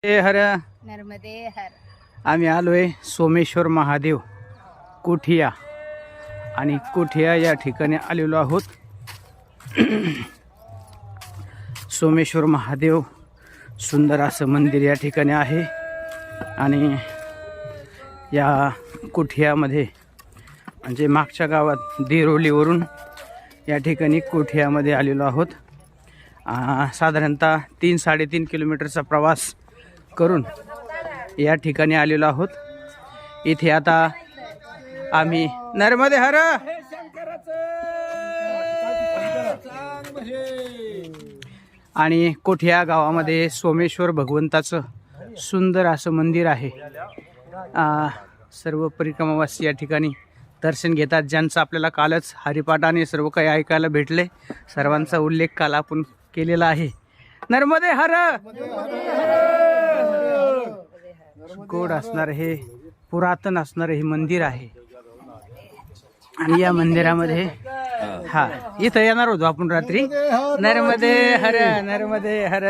हर नर्मदे हर. आम्ही आलोय सोमेश्वर महादेव कोठिया आणि कोठिया या ठिकाणी आलेलो आहोत. सोमेश्वर महादेव सुंदर असं मंदिर या ठिकाणी आहे आणि या कोठियामध्ये म्हणजे मागच्या गावात देरोलीवरून या ठिकाणी कोठियामध्ये आलेलो आहोत. साधारणतः 3-3.5 किलोमीटरचा प्रवास करून या ठिकाणी आलेलो आहोत. इथे आता आम्ही नर्मदे हर आणि कोठिया गावामध्ये सोमेश्वर भगवंताचं सुंदर असं मंदिर आहे. सर्व परिक्रमावासी या ठिकाणी दर्शन घेतात. ज्यांचं आपल्याला कालच हरिपाठाने सर्व काही ऐकायला भेटले, सर्वांचा उल्लेख काल आपण केलेला आहे. नर्मदे हर. गोड असणार हे पुरातन असणार हे मंदिर आहे आणि या मंदिरामध्ये इथं येणार होतो आपण रात्री. नर्मदे हर नर्मदे हर.